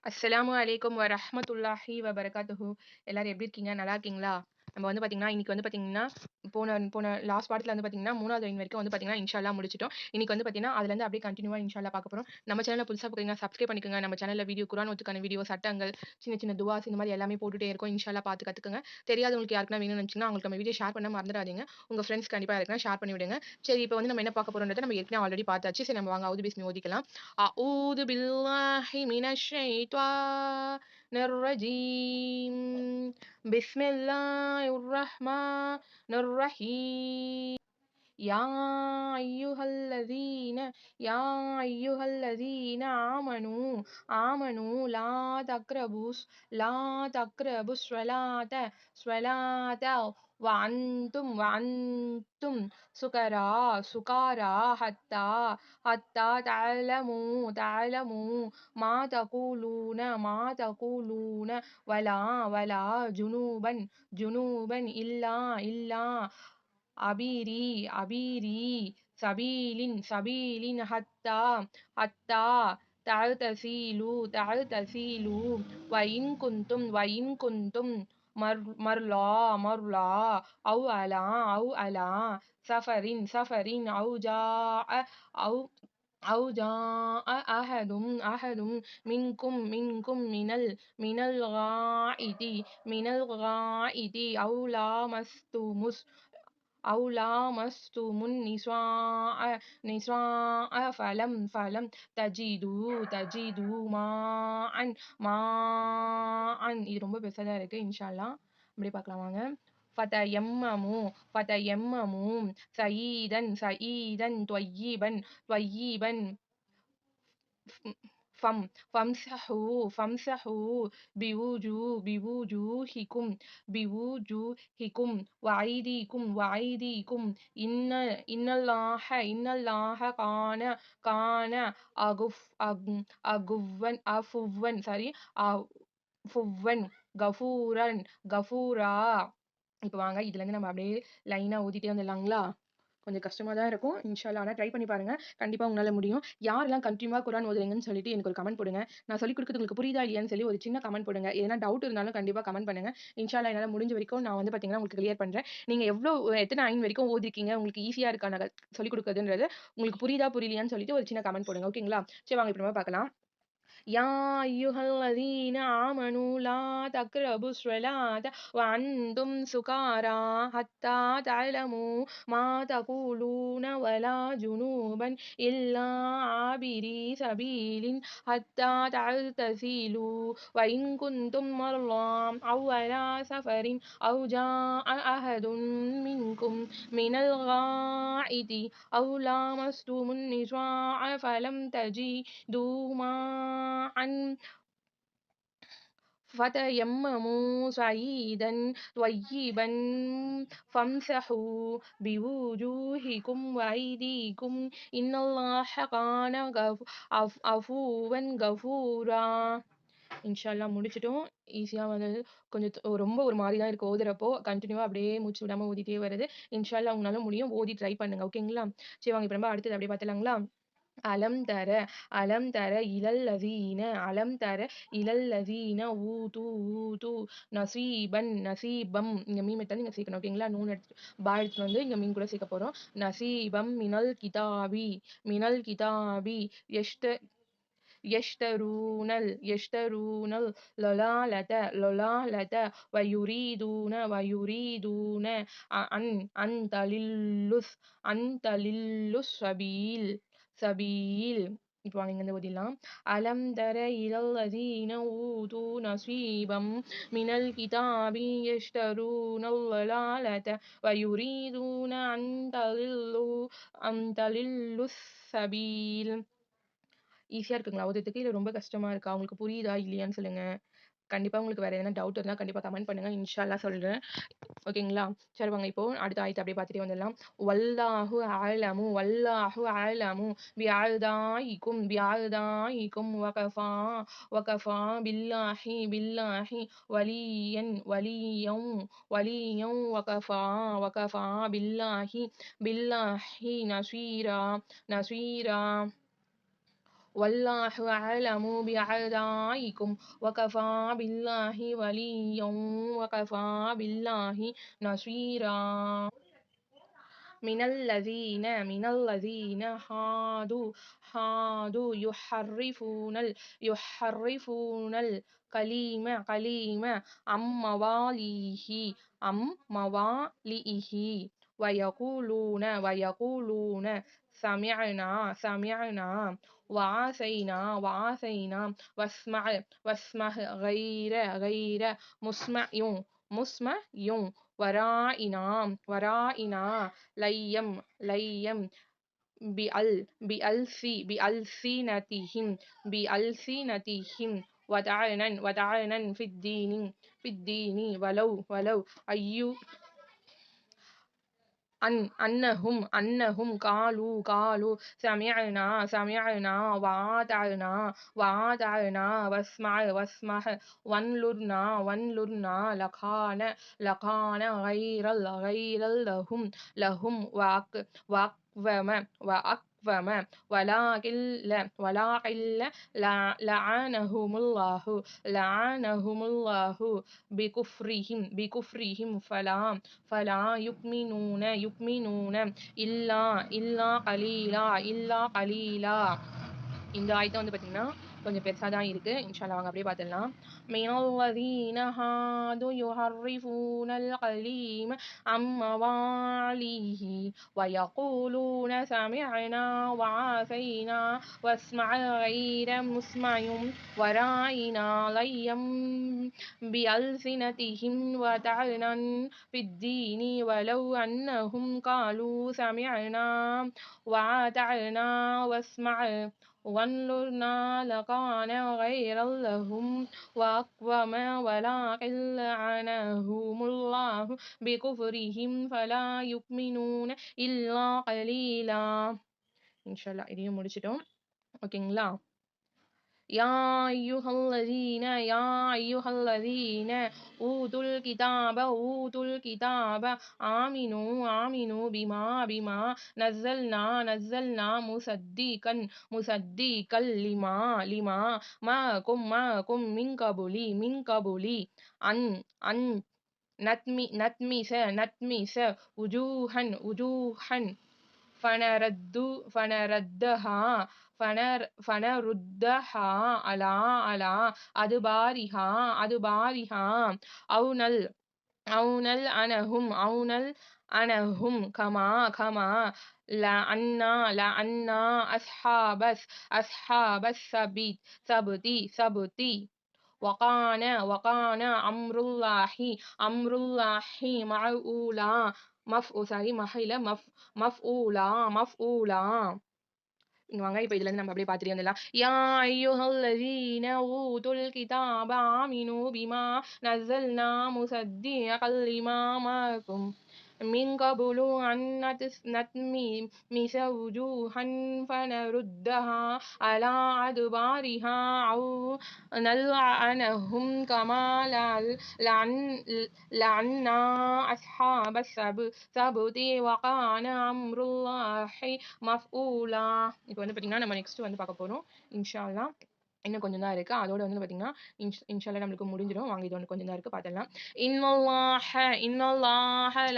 அஸ்ஸலாமு அலைக்கும் வரஹ்மத்துல்லாஹி வபரகாத்துஹு. எல்லாரும் எப்படி இருக்கீங்க? நல்லா இருக்கீங்களா? நம்ம வந்து பார்த்தீங்கன்னா, இன்னைக்கு வந்து பார்த்தீங்கன்னா, போன போன லாஸ்ட் பாடத்துல வந்து பார்த்தீங்கன்னா, 3வது லைன் வரைக்கும் வந்து பார்த்தீங்கன்னா, இன்ஷா அல்லாஹ் முடிச்சுட்டோம். இன்னைக்கு வந்து பார்த்தீங்கன்னா, அதுலேருந்து அப்படியே கன்டினியூவா இன்ஷா அல்லாஹ் பார்க்க போறோம். நம்ம சேனல புதுசா பார்க்குறீங்கன்னா சப்ஸ்கிரைப் பண்ணிக்கோங்க. நம்ம சேனல்ல வீடியோ குர்ஆன் ஓத்துக்கான வீடியோ, சட்டங்கள், சின்ன சின்ன துவாஸ் இந்த மாதிரி எல்லாமே போட்டுட்டே இருக்கோம். இன்ஷா அல்லாஹ் பார்த்து கத்துக்கங்க. தெரியாதவங்களுக்கு யாருக்குன்னா வேணும்னு நினைச்சீங்கன்னா, அவங்களுக்கு நம்ம வீடியோ ஷேர் பண்ண மறந்துடாதீங்க. உங்க ஃப்ரெண்ட்ஸ் கண்டிப்பா யாருக்குன்னா ஷேர் பண்ணி விடுங்க. சரி, இப்போ வந்து நம்ம என்ன பார்க்க போறோம்ன்றத நம்ம ஏற்கனவே ஆல்ரெடி பார்த்தாச்சு. சரி, நம்ம வாங்க அவுது பிஸ்மி ஓதிக்கலாம். அஊது பில்லாஹி மினஷ் ஷைத்வானிர் ரஜீம். பிஸ்மில்லாஹிர் ரஹ்மானிர் ரஹீம். يا أيها الذين يا أيها الذين آمنوا لا تقربوا الصلاة وأنتم سكارى حتى تعلموا ما تقولون ولا جنوبا إلا عبيري سبيل حتى تعتزلوا وإن كنتم مرضى أو على سفر أو جاء أحد منكم من الغائط أو لامستم النساء فلم تجدوا இது ரொம்ப பெருசா இருக்கு. இன்ஷா அல்லாஹ் அப்படியே பார்க்கலாம் வாங்க. فتيمموا سعيدا طيبا فم فامسحوا بوجوهكم وأيديكم إن الله كان عفوا غفورا. இப்போ வாங்க, இதுல இருந்து நம்ம அப்படியே லைனா ஊதிட்டே வந்துடலாங்களா? கொஞ்சம் கஷ்டமா தான் இருக்கும். இன்ஷா அல்லாஹ். ஆனா ட்ரை பண்ணி பாருங்க. கண்டிப்பா உங்களால முடியும். யாரெல்லாம் கன்டினியூவா குர்ஆன் ஓதுறீங்கன்னு சொல்லிட்டு எனக்கு ஒரு கமெண்ட் போடுங்க. நான் சொல்லிக் கொடுக்கிறது உங்களுக்கு புரியுதா இல்லையான்னு சொல்லி ஒரு சின்ன கமெண்ட் போடுங்க. எதனா டவுட் இருந்தாலும் கண்டிப்பா கமெண்ட் பண்ணுங்க. இன்ஷா அல்லாஹ் என்னால முடிஞ்ச வரைக்கும் நான் வந்து பார்த்தீங்கன்னா உங்களுக்கு கிளியர் பண்றேன். நீங்க எத்தனை ஐன் வரைக்கும் ஓதிருக்கீங்க? உங்களுக்கு ஈஸியா இருக்கா நான் சொல்லிக் கொடுக்கிறதுன்றது? உங்களுக்கு புரியுதா புரியலையான்னு சொல்லிட்டு ஒரு சின்ன கமெண்ட் போடுங்க. ஓகேங்களா? சரி, வாங்க இப்ப நம்ம பார்க்கலாம். يا أيها الذين آمنوا لا تقربوا الصلاة وأنتم سكارى حتى تعلموا ما تقولون ولا جنوبا إلا عابري سبيل حتى تعتزلوا وإن كنتم مرضى أو على سفر أو جاء أحد منكم من الغائط أو لامستم النساء فلم تجدوا ماء فتيمموا سعيدا طيبا فامسحوا بوجوهكم وأيديكم إن الله كان عفوا غفورا. இன்ஷால்லா முடிச்சிட்டோம். ஈஸியா வந்தது. கொஞ்சம் ரொம்ப ஒரு மாதிரி தான் இருக்கு ஓதுறப்போ. கன்டினியூவா அப்படியே மூச்சு விடாம ஓதிட்டே வருது. இன்ஷால்லா உங்களால முடியும். ஓதி ட்ரை பண்ணுங்க. ஓகேங்களா? சரி, வாங்க இப்ப நம்ம அடுத்தது அப்படியே பார்த்துலாங்களா? அலம் தர அலம் தர இலல்லதீன ஊது நசீபம். இங்க மீம் எடுத்து நீங்க சேர்க்கணும். ஓகேங்களா? நூன் எடுத்து பா எடுத்துட்டு வந்து இங்க மீன் கூட சேர்க்க போறோம். நசீபம் மினல் கிதாபி يشترون ضلالة ويريدون أن تضلوا السبيل. இப்போ வாங்க இங்க ஓதிடலாம். அலம் தர இலல்லதீன ஊது நசீபம் மினல் கிதாபி யஷ்தரூன ضلالة ويريدون أن تضلوا السبيل. ஈஸியா இருக்குங்களா ஓதுறதுக்கு? இல்ல ரொம்ப கஷ்டமா இருக்கா? உங்களுக்கு புரியுதா இல்லையான்னு சொல்லுங்க. கண்டிப்பா உங்களுக்கு வேற எதனா டவுட் இருந்தா கண்டிப்பா கமெண்ட் பண்ணுங்க. இன்ஷா அல்லாஹ் சொல்றேன். ஓகேங்களா? சரி, வாங்க இப்போ அடுத்த ஆயத்த அப்படியே பார்த்துட்டே வந்துடலாம். வல்லாஹு அலமு பிஅஅதாயிக்கும் வகஃபா பில்லாஹி வலியன் வகஃபா பில்லாஹி நஸீரா. والله أعلم بأعدائكم وكفى بالله وليا وكفى بالله نصيرا من الذين هادوا يحرفون الكلمة عن مواضعه ويقولون سمعنا وعصينا واسمع غير مسمع ورائنا ليم بألسنتهم ودعنا في الدين ولو أي أنهم قالوا سمعنا وأطعنا واسمع وانظرنا لكان غير لهم وأقوم ولكن لعنهم الله بكفرهم فلا يؤمنون إلا قليلا. இந்த ஆயத்தை வந்து பார்த்தீங்கன்னா கொஞ்சம் பெருசாக தான் இருக்கு. இன்ஷா அல்லாஹ் வாங்க அப்படியே பார்த்துடலாம். மினல்லதீன ஹாது யுஹர்ரிஃபூனல் கலீம அம் மவாலிஹி வயகூலூன சமிஅனா வஅஸைனா வஸ்மஅ غير مسمع وراعنا ليا بألسنتهم وطعنا في الدين ولو أنهم قالوا سمعنا وأطعنا واسمع وانظرنا لكان غير لهم وأقوم ولكن لعنهم الله بكفرهم فلا يؤمنون إلا قليلا. இன்ஷால்லா இதையும் முடிச்சிட்டோம். ஓகேங்களா? يا أيها الذين أوتوا الكتاب آمنوا بما نزلنا مصدقا لما معكم من قبل أن نتمس وجوها فنردها على أدبارها أو نلعنهم كما لعنا أصحاب السبت وكان أمر الله مفعولا. இங்க வாங்க இப்ப இதுல இருந்து நம்ம அப்படியே பார்த்துட்டே வந்துடலாம். யா அய்யுஹல்லதீன ஊதுல் கிதாப ஆமினு பிமா நஸல்னா முஸத்திகல் லிமா மஅகும் من قبل أن نتمس وجوها فنردها على أدبارها أو نلعنهم كما لعنا أصحاب السبت وكان أمر الله மஃஊலா. இப்போ வந்து பார்த்தீங்கன்னா நம்ம நெக்ஸ்ட் வந்து பார்க்க போறோம். இன்ஷா அல்லாஹ் இன்னும் கொஞ்சம் தான் இருக்கு. அதோட வந்து பார்த்தீங்கன்னா இன்ஷா அல்லாஹ் நம்மளுக்கு முடிஞ்சிடும். வாங்க இது ஒன்று கொஞ்சம் தான் இருக்கு பார்த்துடலாம். இன்னல்லாஹ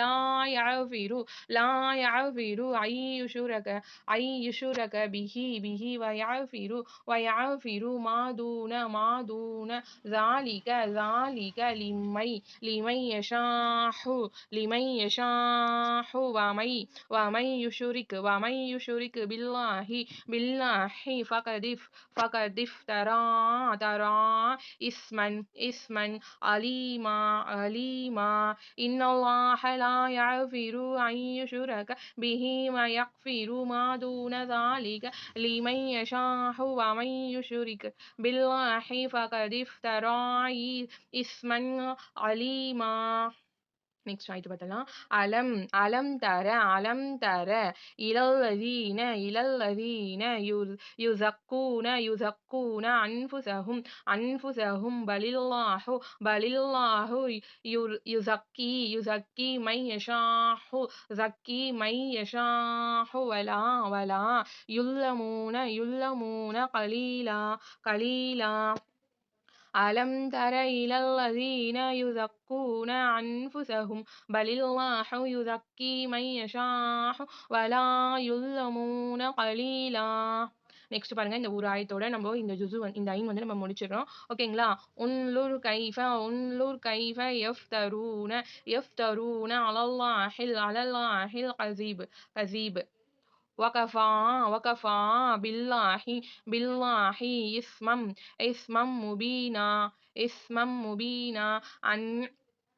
லா யஃபிரு ஐயுஷ்ரக பிஹி வயஃபிரு மாதூன ذلك لمن يشاء ومن يشرك بالله فقد افترى إثما عليما إن الله لا يغفر أن يشرك به ويغفر ما دون ذلك لمن يشاء ومن يشرك بالله فقد افترى إثما عليما. நெக்ஸ்ட் ஆயிட்டு பார்த்தலாம். அலம் அலம் தர இலல்லதீன யுஸக்கூன அன்ஃபுஸஹும் பலில்லாஹு யுஸக்கி மை யஷாஹு வலா யுல்லமூன கலீலா. அலம் தர இலல்லதீன யுஸக்கூன அன்ஃபுஸஹும் பலில்லாஹு யுஸக்கி மை யஷாஹு வலா யுல்லமூன கலீலா. நெக்ஸ்ட் பாருங்க, இந்த ஒரு ஆயத்தோட நம்ம இந்த இந்த ஐன் வந்து நம்ம முடிச்சிடுறோம். ஓகேங்களா? உன்லுர் கைஃப யஃப்தரூன அலல்லாஹில் கஸீப் وكفى بالله إثما مبينا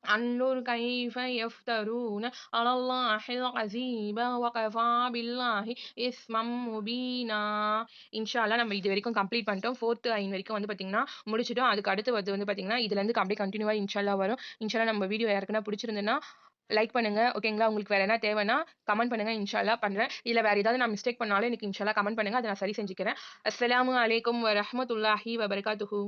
أنظر كيف يفترون على الله الكذب وكفى بالله إثما مبينا. இன்ஷா அல்லாஹ் நம்ம இது வரைக்கும் கம்ப்ளீட் பண்ணிட்டோம். 4th ஐன் வரைக்கும் வந்து பார்த்தீங்கன்னா முடிச்சிட்டோம். அதுக்கு அடுத்து வந்து பார்த்தீங்கன்னா இதுல இருந்து அப்படியே கண்டினியூவா இன்ஷா அல்லாஹ் வரும். இன்ஷா அல்லாஹ் நம்ம வீடியோ யாருக்குன்னா பிடிச்சிருந்ததுன்னா லைக் பண்ணுங்க. ஓகேங்களா? உங்களுக்கு வேற என்ன தேவைன்னா கமெண்ட் பண்ணுங்க. இன்ஷா அல்லாஹ் பண்றேன். இல்ல வேற ஏதாவது நான் மிஸ்டேக் பண்ணாலும் எனக்கு இன்ஷா அல்லாஹ் கமெண்ட் பண்ணுங்க. அதை நான் சரி செஞ்சுக்கிறேன். அஸ்ஸலாமு அலைக்கும் வரஹ்மத்துல்லாஹி வபரகாத்துஹு.